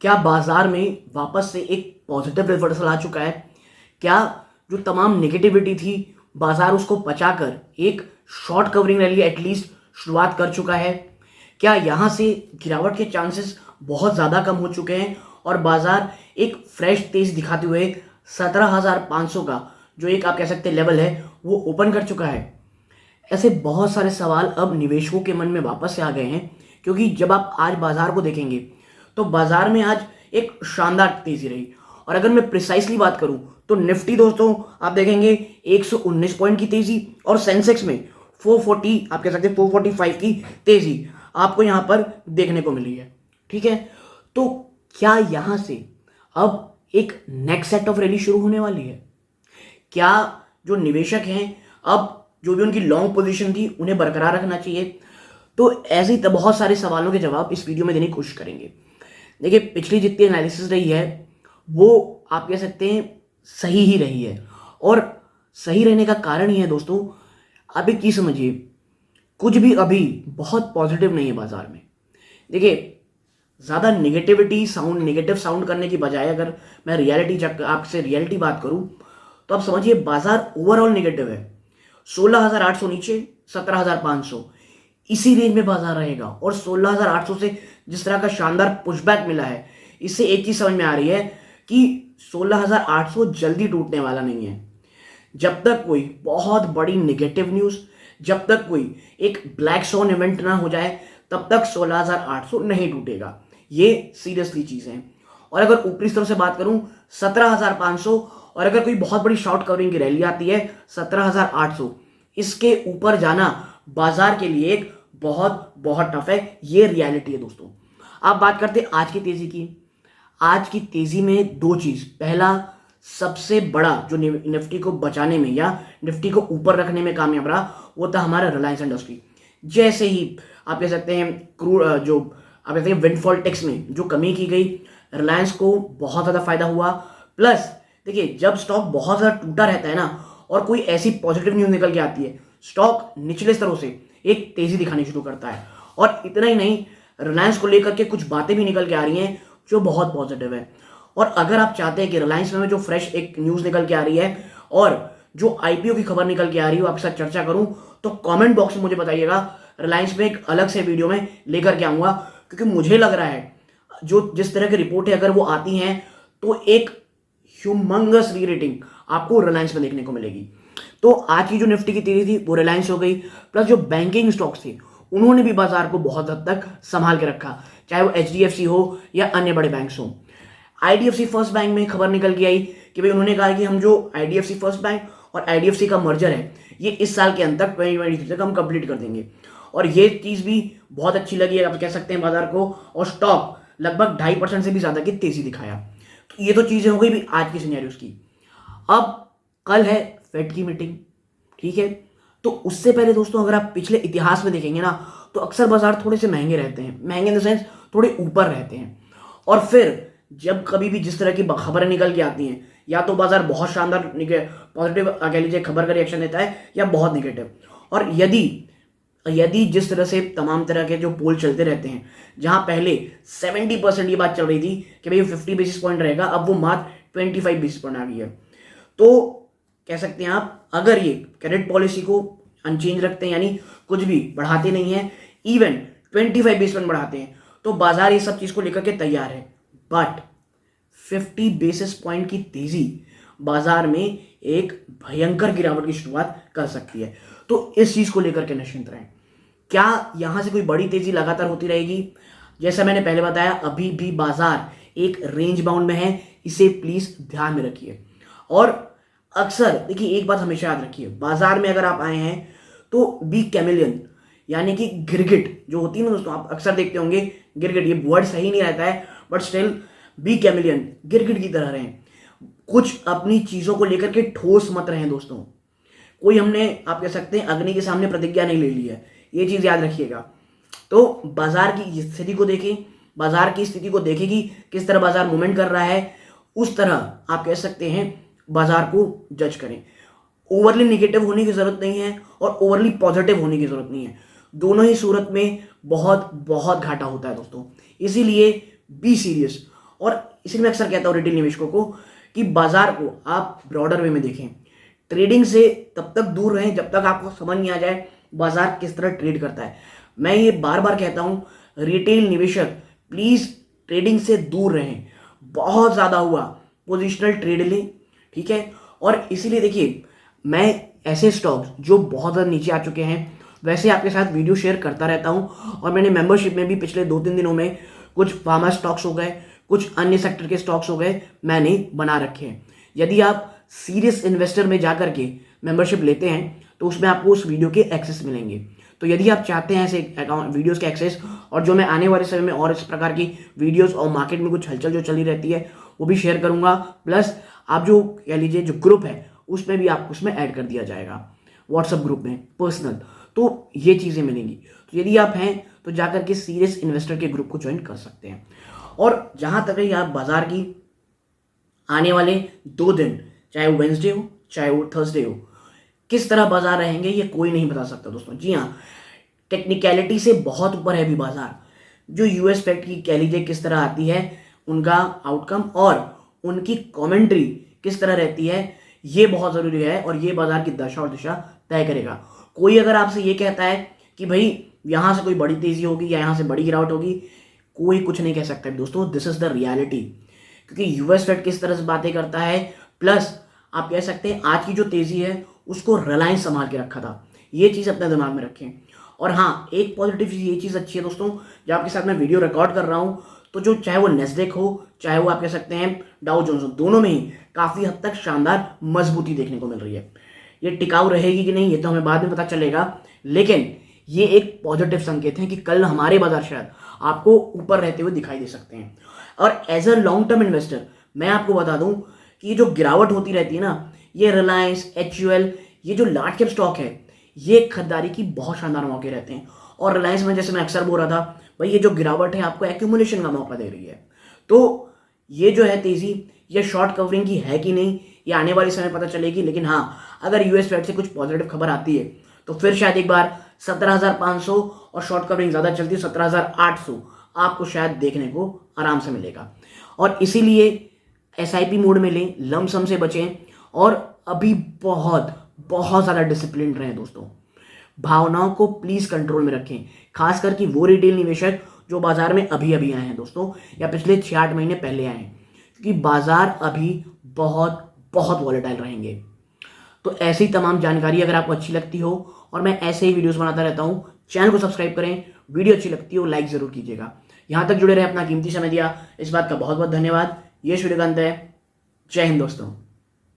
क्या बाजार में वापस से एक पॉजिटिव रिवर्सल आ चुका है? क्या जो तमाम नेगेटिविटी थी बाजार उसको पचाकर एक शॉर्ट कवरिंग रैली एटलीस्ट शुरुआत कर चुका है? क्या यहाँ से गिरावट के चांसेस बहुत ज़्यादा कम हो चुके हैं और बाजार एक फ्रेश तेज दिखाते हुए 17,500 का जो एक आप कह सकते हैं लेवल है वो ओपन कर चुका है? ऐसे बहुत सारे सवाल अब निवेशकों के मन में वापस से आ गए हैं, क्योंकि जब आप आज बाजार को देखेंगे तो बाजार में आज एक शानदार तेजी रही। और अगर मैं प्रिसाइसली बात करूं तो निफ्टी दोस्तों आप देखेंगे 119 पॉइंट की तेजी और सेंसेक्स में 440 आप कह सकते हैं 445 की तेजी आपको यहां पर देखने को मिली है। ठीक है, तो क्या यहां से अब एक नेक्स्ट सेट ऑफ रैली शुरू होने वाली है? क्या जो निवेशक हैं अब जो भी उनकी लॉन्ग पोजीशन थी उन्हें बरकरार रखना चाहिए? तो ऐसे ही बहुत सारे सवालों के जवाब इस वीडियो में देने की कोशिश करेंगे। देखिए, पिछली जितनी एनालिसिस रही है वो आप कह सकते हैं सही ही रही है, और सही रहने का कारण ही है दोस्तों, आप एक चीज समझिए, कुछ भी अभी बहुत पॉजिटिव नहीं है बाजार में। देखिए, ज़्यादा नेगेटिव साउंड करने की बजाय अगर मैं आपसे रियलिटी बात करूं तो आप समझिए बाजार ओवरऑल नेगेटिव है। 16,800 नीचे 17,500 इसी रेंज में बाजार रहेगा, और 16,800 से जिस तरह का शानदार पुशबैक मिला है इससे एक चीज समझ में आ रही है कि 16,800 जल्दी टूटने वाला नहीं है। जब तक कोई बहुत बड़ी नेगेटिव न्यूज, जब तक कोई एक ब्लैक स्वॉन इवेंट ना हो जाए, तब तक 16,800 नहीं टूटेगा। ये सीरियसली चीज है। और अगर ऊपरी स्तर से बात करूं 17,500, और अगर कोई बहुत बड़ी शॉर्ट कवरिंग की रैली आती है 17,800, इसके ऊपर जाना बाजार के लिए एक बहुत बहुत टफ है। ये रियलिटी है दोस्तों। आप बात करते हैं आज की तेजी की। आज की तेजी में दो चीज, पहला सबसे बड़ा जो निफ्टी को बचाने में या निफ्टी को ऊपर रखने में कामयाब रहा वो था हमारा रिलायंस इंडस्ट्री। जैसे ही आप कह सकते हैं जो आप कहते हैं विंडफॉल टैक्स में जो कमी की गई, रिलायंस को बहुत ज़्यादा फायदा हुआ। प्लस देखिए, जब स्टॉक बहुत ज़्यादा टूटा रहता है ना और कोई ऐसी पॉजिटिव न्यूज़ निकल के आती है, स्टॉक निचले स्तरों से एक तेज़ी दिखानी शुरू करता है। और इतना ही नहीं, रिलायंस को लेकर के कुछ बातें भी निकल के आ रही हैं जो बहुत पॉजिटिव है। और अगर आप चाहते हैं कि रिलायंस में जो फ्रेश एक न्यूज़ निकल के आ रही है और जो आईपीओ की खबर निकल के आ रही है वो आपके साथ चर्चा करूं, तो कमेंट बॉक्स में मुझे बताइएगा। रिलायंस में एक अलग से वीडियो में लेकर के आऊंगा, क्योंकि मुझे लग रहा है जो जिस तरह की रिपोर्टें अगर वो आती हैं तो एक ह्यूमंगस री-रेटिंग आपको रिलायंस में देखने को मिलेगी। तो आज की जो निफ्टी की तेजी थी वो रिलायंस हो गई। प्लस जो बैंकिंग स्टॉक्स थे उन्होंने भी बाजार को बहुत हद तक संभाल के रखा, चाहे वो एचडीएफसी हो या अन्य बड़े बैंक्स हो। आईडीएफसी फर्स्ट बैंक में खबर निकल के आई कि भाई उन्होंने कहा कि हम जो आईडीएफसी फर्स्ट बैंक और आईडीएफसी का मर्जर है ये इस साल के अंत तक 2023 तक हम कंप्लीट कर देंगे। और ये चीज़ भी बहुत अच्छी लगी है, आप कह सकते हैं बाजार को, और स्टॉक लगभग 2.5% से भी ज़्यादा की तेजी दिखाया। तो ये तो चीज़ें हो गई भी आज की सिनेरियोस की। अब कल है फेड की मीटिंग, ठीक है। तो उससे पहले दोस्तों अगर आप पिछले इतिहास में देखेंगे ना तो अक्सर बाजार थोड़े से महंगे रहते हैं, महंगे इन द सेंस थोड़े ऊपर रहते हैं। और फिर जब कभी भी जिस तरह की खबरें निकल के आती हैं, या तो बाजार बहुत शानदार पॉजिटिव कह लीजिए खबर का रिएक्शन देता है या बहुत निगेटिव। और यदि जिस तरह से तमाम तरह के जो पोल चलते रहते हैं, जहां पहले 70% ये बात चल रही थी कि भाई 50 बेसिस पॉइंट रहेगा, अब वो मात्र 25 बेसिस पॉइंट आ गई है। तो कह सकते हैं आप, अगर ये क्रेडिट पॉलिसी को अनचेंज रखते हैं, यानी कुछ भी बढ़ाते नहीं है, इवन 25 बेसिस पॉइंट बढ़ाते हैं, तो बाजार ये सब चीज को लेकर के तैयार है। बट 50 बेसिस पॉइंट की तेजी बाजार में एक भयंकर गिरावट की शुरुआत कर सकती है। तो इस चीज को लेकर के निश्चिंत रहें। क्या यहां से कोई बड़ी तेजी लगातार होती रहेगी? जैसा मैंने पहले बताया, अभी भी बाजार एक रेंज बाउंड में है, इसे प्लीज ध्यान में रखिए। और अक्सर देखिए, एक बात हमेशा याद रखिए, बाजार में अगर आप आए हैं तो बी कैमिलियन, यानी कि गिरगिट जो होती है ना दोस्तों, आप अक्सर देखते होंगे गिरगिट, ये वर्ड सही नहीं रहता है बट स्टिल बी कैमिलियन, गिरगिट की तरह रहें। कुछ अपनी चीजों को लेकर के ठोस मत रहें दोस्तों। कोई हमने आप कह सकते हैं अग्नि के सामने प्रतिज्ञा नहीं ले ली है, ये चीज याद रखिएगा। तो बाजार की स्थिति को देखें, बाजार की स्थिति को देखें कि किस तरह बाजार मूवमेंट कर रहा है, उस तरह आप कह सकते हैं बाजार को जज करें। ओवरली नेगेटिव होने की जरूरत नहीं है और ओवरली पॉजिटिव होने की जरूरत नहीं है। दोनों ही सूरत में बहुत बहुत घाटा होता है दोस्तों। इसीलिए बी सीरियस और इसलिए मैं अक्सर कहता हूँ रिटेल निवेशकों को कि बाजार को आप ब्रॉडर वे में देखें। ट्रेडिंग से तब तक दूर रहें जब तक आपको समझ नहीं आ जाए बाजार किस तरह ट्रेड करता है। मैं ये बार बार कहता हूँ, रिटेल निवेशक प्लीज ट्रेडिंग से दूर रहें। बहुत ज्यादा हुआ पोजिशनल ट्रेड लें, ठीक है। और इसीलिए देखिए, मैं ऐसे स्टॉक्स जो बहुत ज़्यादा नीचे आ चुके हैं वैसे आपके साथ वीडियो शेयर करता रहता हूं। और मैंने मेंबरशिप में भी पिछले 2-3 दिनों में कुछ फार्मा स्टॉक्स हो गए, कुछ अन्य सेक्टर के स्टॉक्स हो गए, मैंने बना रखे हैं। यदि आप सीरियस इन्वेस्टर में जाकर के मेंबरशिप लेते हैं तो उसमें आपको उस वीडियो के एक्सेस मिलेंगे। तो यदि आप चाहते हैं ऐसे अकाउंट वीडियोस के एक्सेस, और जो मैं आने वाले समय में और इस प्रकार की वीडियोस और मार्केट में कुछ हलचल जो चली रहती है वो भी शेयर करूंगा, प्लस आप जो कह लीजिए जो ग्रुप है उसमें भी आपको उसमें ऐड कर दिया जाएगा, व्हाट्सएप ग्रुप में पर्सनल। तो ये चीज़ें मिलेंगी। तो यदि आप हैं तो जाकर के सीरियस इन्वेस्टर के ग्रुप को ज्वाइन कर सकते हैं। और जहाँ तक रही आप बाजार की, आने वाले 2 दिन, चाहे वो वेंसडे हो चाहे वो थर्सडे हो, किस तरह बाजार रहेंगे ये कोई नहीं बता सकता दोस्तों। जी हाँ, टेक्निकलिटी से बहुत ऊपर है अभी बाजार। जो यूएस फेड की कह लीजिए किस तरह आती है, उनका आउटकम और उनकी कमेंट्री किस तरह रहती है, ये बहुत ज़रूरी है। और ये बाजार की दशा और दिशा तय करेगा। कोई अगर आपसे ये कहता है कि भाई यहाँ से कोई बड़ी तेज़ी होगी या यहाँ से बड़ी गिरावट होगी, कोई कुछ नहीं कह सकता दोस्तों। This is the reality. क्योंकि यूएस फेड किस तरह से बातें करता है, प्लस आप कह सकते हैं आज की जो तेज़ी है उसको रिलायंस संभाल के रखा था। ये चीज़ अपने दिमाग में रखें। और हाँ, एक पॉजिटिव ये चीज़ अच्छी है दोस्तों, जब आपके साथ मैं वीडियो रिकॉर्ड कर रहा हूँ तो जो चाहे वो नेस्डेक हो चाहे वो आप कह सकते हैं डाउ जोन्स हो, दोनों में ही काफ़ी हद तक शानदार मजबूती देखने को मिल रही है। ये टिकाऊ रहेगी कि नहीं ये तो हमें बाद में पता चलेगा, लेकिन ये एक पॉजिटिव संकेत है कि कल हमारे बाजार शायद आपको ऊपर रहते हुए दिखाई दे सकते हैं। और as a long term investor मैं आपको बता दूं कि ये जो गिरावट होती रहती है ना, ये रिलायंस, HUL, ये जो लार्ज कैप स्टॉक है, ये खरीदारी की बहुत शानदार मौके रहते हैं। और रिलायंस में जैसे मैं अक्सर बोल रहा था, भाई ये जो गिरावट है आपको एक्यूमुलेशन का मौका दे रही है। तो ये जो है तेजी, ये शॉर्ट कवरिंग की है कि नहीं ये आने वाले समय पता चलेगी। लेकिन हाँ, अगर यूएस फेड से कुछ पॉजिटिव खबर आती है तो फिर शायद एक बार 17,500 और शॉर्ट कवरिंग ज़्यादा चलती है 17,800 आपको शायद देखने को आराम से मिलेगा। और इसीलिए SIP मोड में लें, लमसम से बचें और अभी बहुत बहुत ज़्यादा डिसिप्लिन रहें दोस्तों। भावनाओं को प्लीज़ कंट्रोल में रखें, खास करके वो रिटेल निवेशक जो बाजार में अभी अभी आए हैं दोस्तों, या पिछले 6-8 महीने पहले आए हैं, क्योंकि बाजार अभी बहुत बहुत वॉलेटाइल रहेंगे। तो ऐसी तमाम जानकारी अगर आपको अच्छी लगती हो, और मैं ऐसे ही वीडियोस बनाता रहता हूँ, चैनल को सब्सक्राइब करें, वीडियो अच्छी लगती हो लाइक ज़रूर कीजिएगा। यहाँ तक जुड़े रहे, अपना कीमती समय दिया, इस बात का बहुत बहुत धन्यवाद। ये वीडियो का अंत है। जय हिंद दोस्तों।